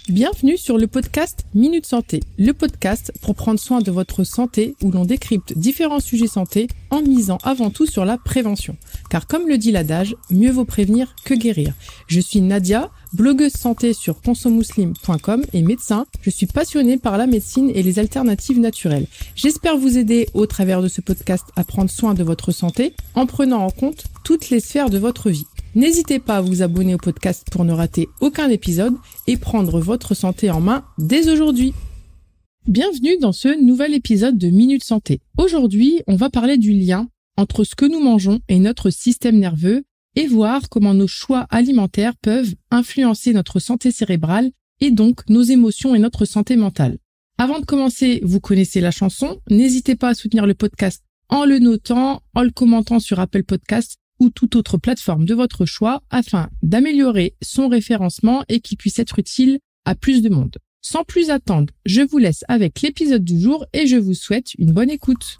Bienvenue sur le podcast Minute Santé, le podcast pour prendre soin de votre santé où l'on décrypte différents sujets santé en misant avant tout sur la prévention. Car comme le dit l'adage, mieux vaut prévenir que guérir. Je suis Nadia, blogueuse santé sur consomuslim.com et médecin. Je suis passionnée par la médecine et les alternatives naturelles. J'espère vous aider au travers de ce podcast à prendre soin de votre santé en prenant en compte toutes les sphères de votre vie. N'hésitez pas à vous abonner au podcast pour ne rater aucun épisode et prendre votre santé en main dès aujourd'hui. Bienvenue dans ce nouvel épisode de Minute Santé. Aujourd'hui, on va parler du lien entre ce que nous mangeons et notre système nerveux et voir comment nos choix alimentaires peuvent influencer notre santé cérébrale et donc nos émotions et notre santé mentale. Avant de commencer, vous connaissez la chanson. N'hésitez pas à soutenir le podcast en le notant, en le commentant sur Apple Podcasts ou toute autre plateforme de votre choix afin d'améliorer son référencement et qu'il puisse être utile à plus de monde. Sans plus attendre, je vous laisse avec l'épisode du jour et je vous souhaite une bonne écoute.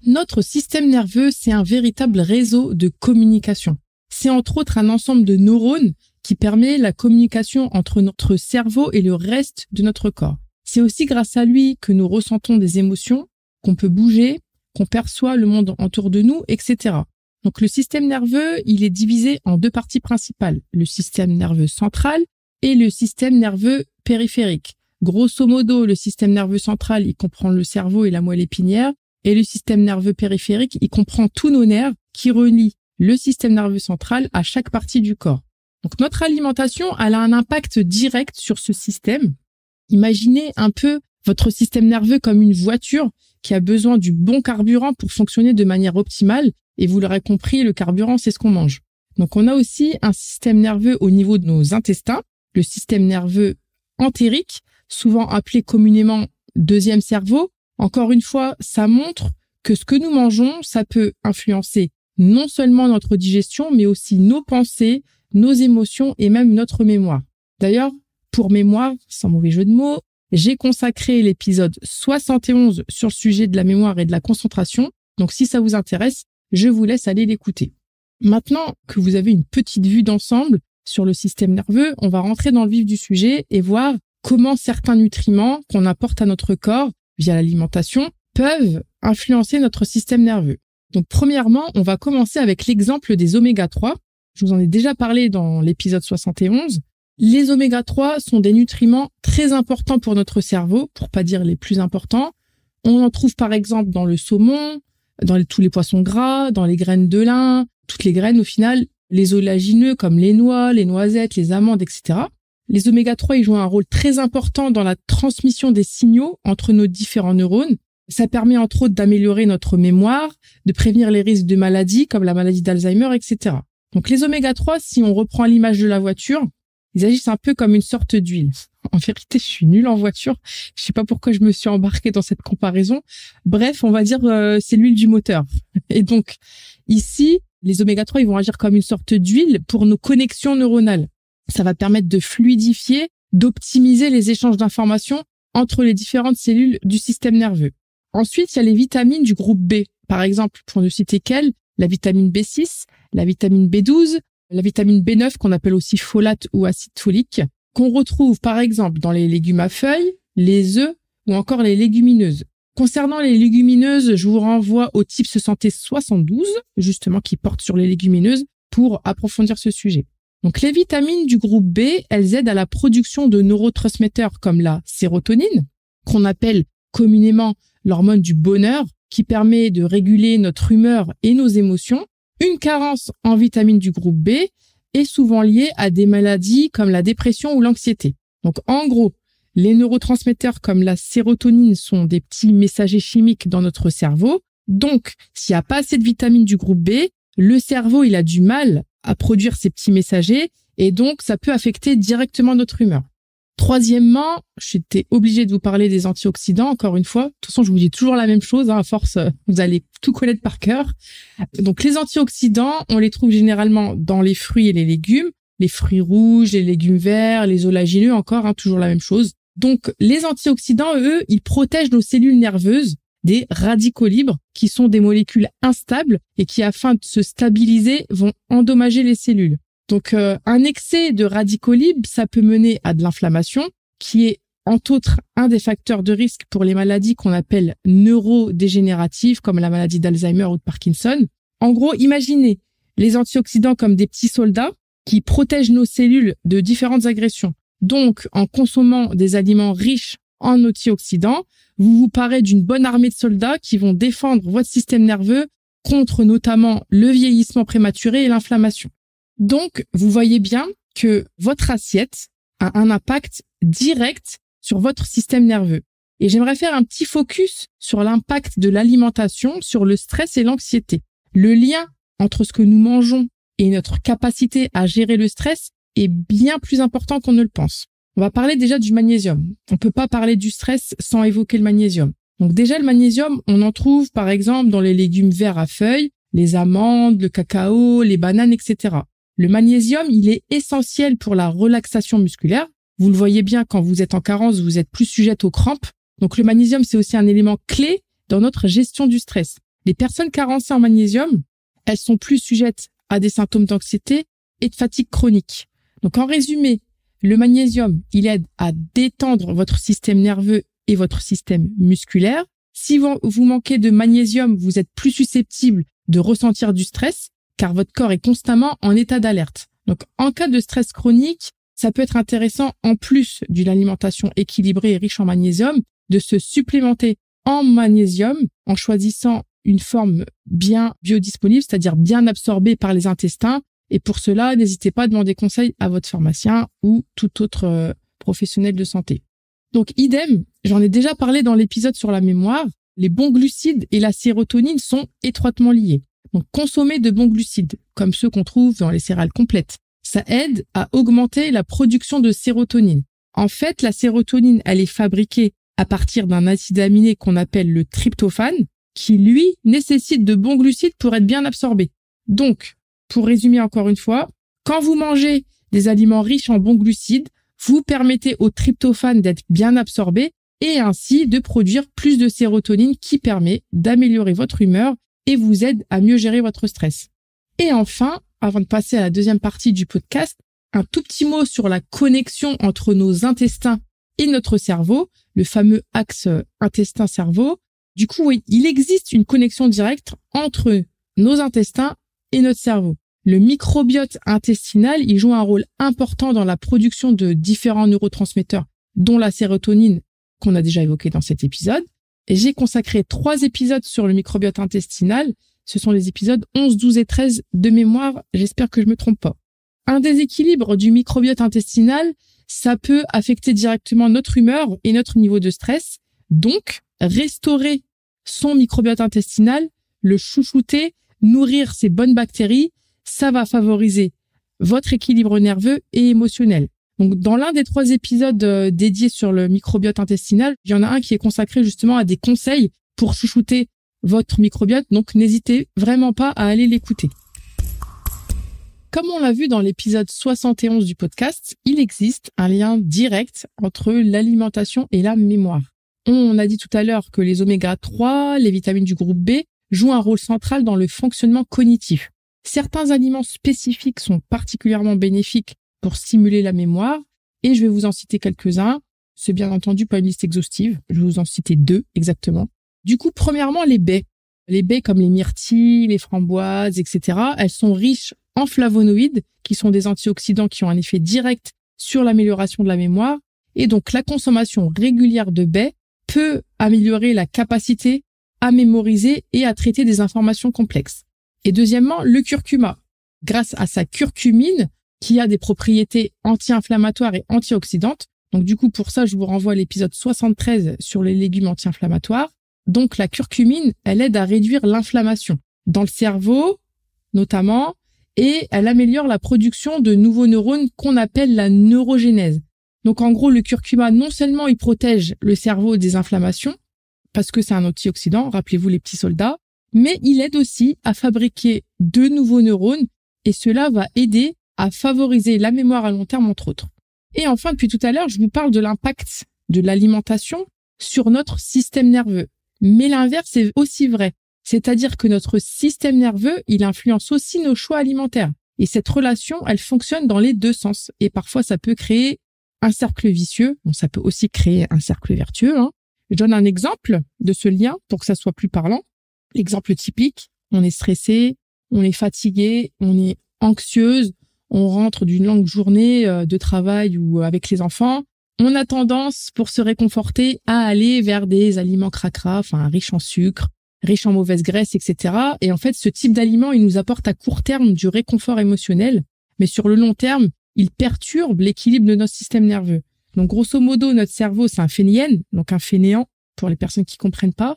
Notre système nerveux, c'est un véritable réseau de communication. C'est entre autres un ensemble de neurones qui permet la communication entre notre cerveau et le reste de notre corps. C'est aussi grâce à lui que nous ressentons des émotions, qu'on peut bouger, qu'on perçoit le monde autour de nous, etc. Donc le système nerveux, il est divisé en deux parties principales, le système nerveux central et le système nerveux périphérique. Grosso modo, le système nerveux central, il comprend le cerveau et la moelle épinière, et le système nerveux périphérique, il comprend tous nos nerfs qui relient le système nerveux central à chaque partie du corps. Donc notre alimentation, elle a un impact direct sur ce système. Imaginez un peu votre système nerveux comme une voiture qui a besoin du bon carburant pour fonctionner de manière optimale. Et vous l'aurez compris, le carburant, c'est ce qu'on mange. Donc, on a aussi un système nerveux au niveau de nos intestins, le système nerveux entérique, souvent appelé communément deuxième cerveau. Encore une fois, ça montre que ce que nous mangeons, ça peut influencer non seulement notre digestion, mais aussi nos pensées, nos émotions et même notre mémoire. D'ailleurs, pour mémoire, sans mauvais jeu de mots, j'ai consacré l'épisode 71 sur le sujet de la mémoire et de la concentration. Donc, si ça vous intéresse, je vous laisse aller l'écouter. Maintenant que vous avez une petite vue d'ensemble sur le système nerveux, on va rentrer dans le vif du sujet et voir comment certains nutriments qu'on apporte à notre corps via l'alimentation peuvent influencer notre système nerveux. Donc, premièrement, on va commencer avec l'exemple des oméga 3. Je vous en ai déjà parlé dans l'épisode 71. Les oméga 3 sont des nutriments très importants pour notre cerveau, pour pas dire les plus importants. On en trouve par exemple dans le saumon, dans tous les poissons gras, dans les graines de lin, toutes les graines au final, les oléagineux comme les noix, les noisettes, les amandes, etc. Les oméga 3, ils jouent un rôle très important dans la transmission des signaux entre nos différents neurones. Ça permet entre autres d'améliorer notre mémoire, de prévenir les risques de maladies comme la maladie d'Alzheimer, etc. Donc les oméga 3, si on reprend l'image de la voiture, ils agissent un peu comme une sorte d'huile. En vérité, je suis nulle en voiture. Je sais pas pourquoi je me suis embarquée dans cette comparaison. Bref, on va dire c'est l'huile du moteur. Et donc, ici, les oméga 3, ils vont agir comme une sorte d'huile pour nos connexions neuronales. Ça va permettre de fluidifier, d'optimiser les échanges d'informations entre les différentes cellules du système nerveux. Ensuite, il y a les vitamines du groupe B. Par exemple, pour ne citer qu'elles, la vitamine B6, la vitamine B12, la vitamine B9 qu'on appelle aussi folate ou acide folique, qu'on retrouve par exemple dans les légumes à feuilles, les œufs ou encore les légumineuses. Concernant les légumineuses, je vous renvoie au Tips Santé 72, justement qui porte sur les légumineuses, pour approfondir ce sujet. Donc les vitamines du groupe B, elles aident à la production de neurotransmetteurs comme la sérotonine, qu'on appelle communément l'hormone du bonheur, qui permet de réguler notre humeur et nos émotions. Une carence en vitamine du groupe B est souvent liée à des maladies comme la dépression ou l'anxiété. Donc en gros, les neurotransmetteurs comme la sérotonine sont des petits messagers chimiques dans notre cerveau. Donc, s'il n'y a pas assez de vitamines du groupe B, le cerveau il a du mal à produire ces petits messagers et donc ça peut affecter directement notre humeur. Troisièmement, j'étais obligée de vous parler des antioxydants, encore une fois. De toute façon, je vous dis toujours la même chose, à force, vous allez tout connaître par cœur. Donc, les antioxydants, on les trouve généralement dans les fruits et les légumes, les fruits rouges, les légumes verts, les oléagineux, encore, toujours la même chose. Donc, les antioxydants, eux, ils protègent nos cellules nerveuses des radicaux libres, qui sont des molécules instables et qui, afin de se stabiliser, vont endommager les cellules. Donc, un excès de radicaux libres, ça peut mener à de l'inflammation, qui est entre autres un des facteurs de risque pour les maladies qu'on appelle neurodégénératives, comme la maladie d'Alzheimer ou de Parkinson. En gros, imaginez les antioxydants comme des petits soldats qui protègent nos cellules de différentes agressions. Donc, en consommant des aliments riches en antioxydants, vous vous parez d'une bonne armée de soldats qui vont défendre votre système nerveux contre notamment le vieillissement prématuré et l'inflammation. Donc, vous voyez bien que votre assiette a un impact direct sur votre système nerveux. Et j'aimerais faire un petit focus sur l'impact de l'alimentation sur le stress et l'anxiété. Le lien entre ce que nous mangeons et notre capacité à gérer le stress est bien plus important qu'on ne le pense. On va parler déjà du magnésium. On peut pas parler du stress sans évoquer le magnésium. Donc déjà, le magnésium, on en trouve par exemple dans les légumes verts à feuilles, les amandes, le cacao, les bananes, etc. Le magnésium, il est essentiel pour la relaxation musculaire. Vous le voyez bien, quand vous êtes en carence, vous êtes plus sujette aux crampes. Donc le magnésium, c'est aussi un élément clé dans notre gestion du stress. Les personnes carencées en magnésium, elles sont plus sujettes à des symptômes d'anxiété et de fatigue chronique. Donc en résumé, le magnésium, il aide à détendre votre système nerveux et votre système musculaire. Si vous manquez de magnésium, vous êtes plus susceptible de ressentir du stress car votre corps est constamment en état d'alerte. Donc en cas de stress chronique, ça peut être intéressant, en plus d'une alimentation équilibrée et riche en magnésium, de se supplémenter en magnésium en choisissant une forme bien biodisponible, c'est-à-dire bien absorbée par les intestins. Et pour cela, n'hésitez pas à demander conseil à votre pharmacien ou tout autre professionnel de santé. Donc, idem, j'en ai déjà parlé dans l'épisode sur la mémoire, les bons glucides et la sérotonine sont étroitement liés. Donc, consommer de bons glucides, comme ceux qu'on trouve dans les céréales complètes, ça aide à augmenter la production de sérotonine. En fait, la sérotonine, elle est fabriquée à partir d'un acide aminé qu'on appelle le tryptophane, qui, lui, nécessite de bons glucides pour être bien absorbé. Donc, pour résumer encore une fois, quand vous mangez des aliments riches en bons glucides, vous permettez au tryptophane d'être bien absorbé et ainsi de produire plus de sérotonine qui permet d'améliorer votre humeur et vous aide à mieux gérer votre stress. Et enfin, avant de passer à la deuxième partie du podcast, un tout petit mot sur la connexion entre nos intestins et notre cerveau, le fameux axe intestin-cerveau. Du coup, oui, il existe une connexion directe entre nos intestins et notre cerveau. Le microbiote intestinal, il joue un rôle important dans la production de différents neurotransmetteurs, dont la sérotonine, qu'on a déjà évoqué dans cet épisode. Et j'ai consacré 3 épisodes sur le microbiote intestinal. Ce sont les épisodes 11, 12 et 13 de mémoire. J'espère que je me trompe pas. Un déséquilibre du microbiote intestinal, ça peut affecter directement notre humeur et notre niveau de stress. Donc, restaurer son microbiote intestinal, le chouchouter, nourrir ses bonnes bactéries, ça va favoriser votre équilibre nerveux et émotionnel. Donc, dans l'un des 3 épisodes dédiés sur le microbiote intestinal, il y en a un qui est consacré justement à des conseils pour chouchouter votre microbiote. Donc, n'hésitez vraiment pas à aller l'écouter. Comme on l'a vu dans l'épisode 71 du podcast, il existe un lien direct entre l'alimentation et la mémoire. On a dit tout à l'heure que les oméga 3, les vitamines du groupe B, jouent un rôle central dans le fonctionnement cognitif. Certains aliments spécifiques sont particulièrement bénéfiques pour stimuler la mémoire et je vais vous en citer quelques-uns. C'est bien entendu pas une liste exhaustive, je vais vous en citer 2 exactement. Du coup, premièrement, les baies. Les baies comme les myrtilles, les framboises, etc., elles sont riches en flavonoïdes qui sont des antioxydants qui ont un effet direct sur l'amélioration de la mémoire et donc la consommation régulière de baies peut améliorer la capacité à mémoriser et à traiter des informations complexes. Et deuxièmement, le curcuma. Grâce à sa curcumine, qui a des propriétés anti-inflammatoires et antioxydantes. Donc du coup, pour ça, je vous renvoie à l'épisode 73 sur les légumes anti-inflammatoires. Donc la curcumine, elle aide à réduire l'inflammation dans le cerveau, notamment, et elle améliore la production de nouveaux neurones qu'on appelle la neurogénèse. Donc en gros, le curcuma, non seulement il protège le cerveau des inflammations, parce que c'est un antioxydant, rappelez-vous les petits soldats, mais il aide aussi à fabriquer de nouveaux neurones et cela va aider à favoriser la mémoire à long terme, entre autres. Et enfin, depuis tout à l'heure, je vous parle de l'impact de l'alimentation sur notre système nerveux. Mais l'inverse est aussi vrai. C'est-à-dire que notre système nerveux, il influence aussi nos choix alimentaires. Et cette relation, elle fonctionne dans les deux sens. Et parfois, ça peut créer un cercle vicieux. Bon, ça peut aussi créer un cercle vertueux, hein. Je donne un exemple de ce lien pour que ça soit plus parlant. L'exemple typique, on est stressé, on est fatigué, on est anxieuse, on rentre d'une longue journée de travail ou avec les enfants. On a tendance, pour se réconforter, à aller vers des aliments cracra, enfin riches en sucre, riches en mauvaise graisse, etc. Et en fait, ce type d'aliment, il nous apporte à court terme du réconfort émotionnel, mais sur le long terme, il perturbe l'équilibre de notre système nerveux. Donc, grosso modo, notre cerveau, c'est un fainéant, donc un fainéant pour les personnes qui comprennent pas.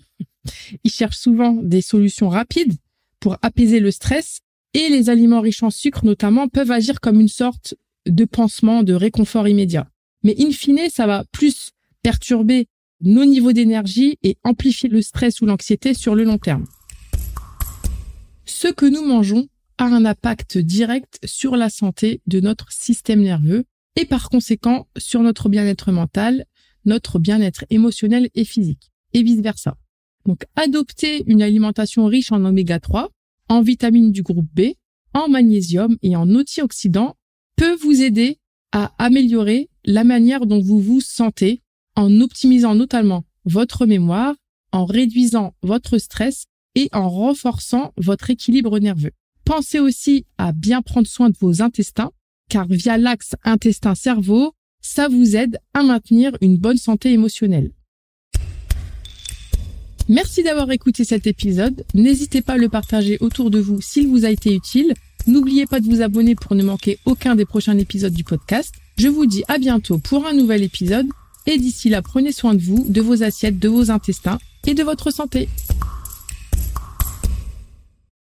Il cherche souvent des solutions rapides pour apaiser le stress, et les aliments riches en sucre, notamment, peuvent agir comme une sorte de pansement, de réconfort immédiat. Mais in fine, ça va plus perturber nos niveaux d'énergie et amplifier le stress ou l'anxiété sur le long terme. Ce que nous mangeons a un impact direct sur la santé de notre système nerveux et par conséquent sur notre bien-être mental, notre bien-être émotionnel et physique, et vice-versa. Donc, adopter une alimentation riche en oméga 3, en vitamines du groupe B, en magnésium et en antioxydants peut vous aider à améliorer la manière dont vous vous sentez en optimisant notamment votre mémoire, en réduisant votre stress et en renforçant votre équilibre nerveux. Pensez aussi à bien prendre soin de vos intestins, car via l'axe intestin-cerveau, ça vous aide à maintenir une bonne santé émotionnelle. Merci d'avoir écouté cet épisode. N'hésitez pas à le partager autour de vous s'il vous a été utile. N'oubliez pas de vous abonner pour ne manquer aucun des prochains épisodes du podcast. Je vous dis à bientôt pour un nouvel épisode. Et d'ici là, prenez soin de vous, de vos assiettes, de vos intestins et de votre santé.